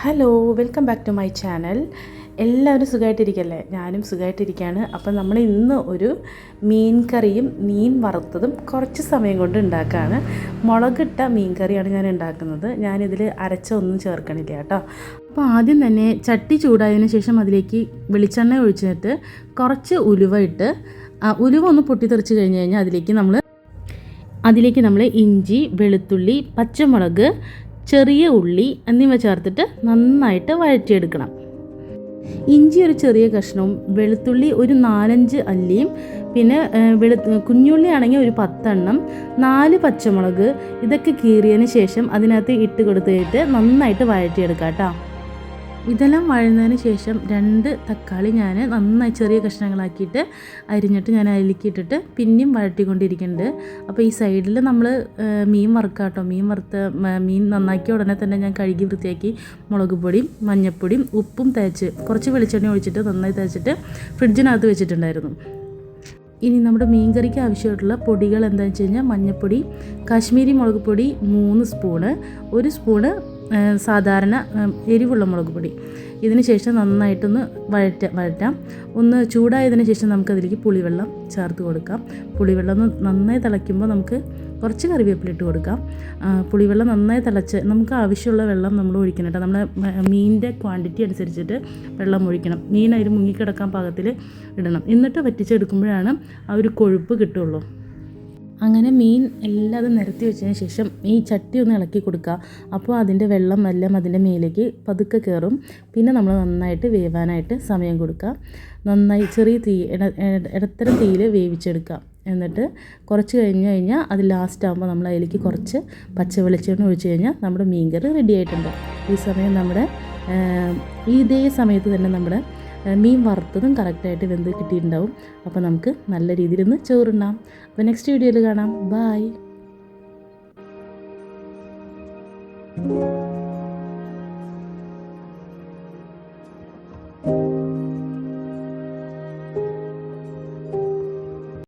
Hello, welcome back to my channel. എല്ലാവരും സുഖമായിട്ടിരിക്കല്ലേ? ഞാനും സുഖമായിട്ടിരിക്കുകയാണ്. അപ്പം നമ്മൾ ഇന്ന് ഒരു മീൻ കറിയും മീൻ വറുത്തതും കുറച്ച് സമയം കൊണ്ട് ഉണ്ടാക്കുകയാണ്. മുളകിട്ട മീൻ കറിയാണ് ഞാൻ ഉണ്ടാക്കുന്നത്. ഞാനിതിൽ ഒന്നും ചേർക്കണില്ല കേട്ടോ. അപ്പോൾ ആദ്യം തന്നെ ചട്ടി ചൂടായതിനു ശേഷം അതിലേക്ക് വെളിച്ചെണ്ണ ഒഴിച്ചിട്ട് കുറച്ച് ഉലുവ ഇട്ട് ഉലുവ ഒന്ന് പൊട്ടിത്തെറിച്ച് കഴിഞ്ഞ് കഴിഞ്ഞാൽ അതിലേക്ക് നമ്മൾ ഇഞ്ചി, വെളുത്തുള്ളി, പച്ചമുളക്, ചെറിയ ഉള്ളി എന്നിവ ചേർത്തിട്ട് നന്നായിട്ട് വഴറ്റിയെടുക്കണം. ഇഞ്ചി ഒരു ചെറിയ കഷ്ണവും വെളുത്തുള്ളി ഒരു 4-5 അല്ലിയും പിന്നെ കുഞ്ഞുള്ളി ആണെങ്കിൽ ഒരു 10 എണ്ണം, 4 പച്ചമുളക് ഇതൊക്കെ കീറിയതിന് ശേഷം അതിനകത്ത് ഇട്ട് കൊടുത്തിട്ട് നന്നായിട്ട് വഴറ്റിയെടുക്കാം കേട്ടോ. ഇതെല്ലാം വഴന്നതിന് ശേഷം 2 തക്കാളി ഞാൻ നന്നായി ചെറിയ കഷ്ണങ്ങളാക്കിയിട്ട് അരിഞ്ഞിട്ട് ഞാൻ അതിലേക്ക് ഇട്ടിട്ട് പിന്നെയും വഴറ്റിക്കൊണ്ടിരിക്കുന്നുണ്ട്. അപ്പോൾ ഈ സൈഡിൽ നമ്മൾ മീൻ വറുക്കാം കേട്ടോ. മീൻ നന്നാക്കിയ ഉടനെ തന്നെ ഞാൻ കഴുകി വൃത്തിയാക്കി മുളക് പൊടിയും മഞ്ഞൾപ്പൊടിയും ഉപ്പും തേച്ച് കുറച്ച് വെളിച്ചെണ്ണ ഒഴിച്ചിട്ട് നന്നായി തേച്ചിട്ട് ഫ്രിഡ്ജിനകത്ത് വെച്ചിട്ടുണ്ടായിരുന്നു. ഇനി നമ്മുടെ മീൻ കറിക്ക് ആവശ്യമായിട്ടുള്ള പൊടികൾ എന്താണെന്ന് വെച്ച് കഴിഞ്ഞാൽ മഞ്ഞൾപ്പൊടി, കാശ്മീരി മുളക് പൊടി 3 സ്പൂണ്, 1 സ്പൂണ് സാധാരണ എരിവുള്ള മുളക് പൊടി. ഇതിന് ശേഷം നന്നായിട്ടൊന്ന് വഴറ്റാം. ഒന്ന് ചൂടായതിന് ശേഷം നമുക്കതിലേക്ക് പുളിവെള്ളം ചേർത്ത് കൊടുക്കാം. പുളിവെള്ളം ഒന്ന് നന്നായി തിളയ്ക്കുമ്പോൾ നമുക്ക് കുറച്ച് കറിവേപ്പില ഇട്ട് കൊടുക്കാം. പുളിവെള്ളം നന്നായി തിളച്ച് നമുക്ക് ആവശ്യമുള്ള വെള്ളം നമ്മൾ ഒഴിക്കണം കേട്ടോ. നമ്മുടെ മീനിൻ്റെ ക്വാണ്ടിറ്റി അനുസരിച്ചിട്ട് വെള്ളം ഒഴിക്കണം. മീൻ അതിൽ മുങ്ങിക്കിടക്കാൻ പാകത്തിൽ ഇടണം. എന്നിട്ട് വറ്റിച്ചെടുക്കുമ്പോഴാണ് ആ ഒരു കൊഴുപ്പ് കിട്ടുള്ളൂ. അങ്ങനെ മീൻ എല്ലാതും നിരത്തി വെച്ചതിന് ശേഷം ഈ ചട്ടി ഒന്ന് ഇളക്കി കൊടുക്കുക. അപ്പോൾ അതിൻ്റെ വെള്ളം എല്ലാം അതിൻ്റെ മേലേക്ക് പതുക്കെ കയറും. പിന്നെ നമ്മൾ നന്നായിട്ട് വേവാനായിട്ട് സമയം കൊടുക്കുക. നന്നായി ചെറിയ ഇടത്തരം തീയിൽ വേവിച്ചെടുക്കുക. എന്നിട്ട് കുറച്ച് കഴിഞ്ഞാൽ അത് ലാസ്റ്റ് ആകുമ്പോൾ നമ്മൾ അതിലേക്ക് കുറച്ച് പച്ച വെളിച്ചെണ്ണ ഒഴിച്ച് കഴിഞ്ഞാൽ നമ്മുടെ മീൻ കറി റെഡി ആയിട്ടുണ്ട്. ഈ സമയം ഇതേ സമയത്ത് തന്നെ നമ്മുടെ മീൻ വറുത്തതും കറക്റ്റായിട്ട് വെന്ത് കിട്ടിയിട്ടുണ്ടാവും. അപ്പോൾ നമുക്ക് നല്ല രീതിയിൽ ചോറുണ്ണാം. അപ്പോൾ നെക്സ്റ്റ് വീഡിയോയിൽ കാണാം. ബൈ.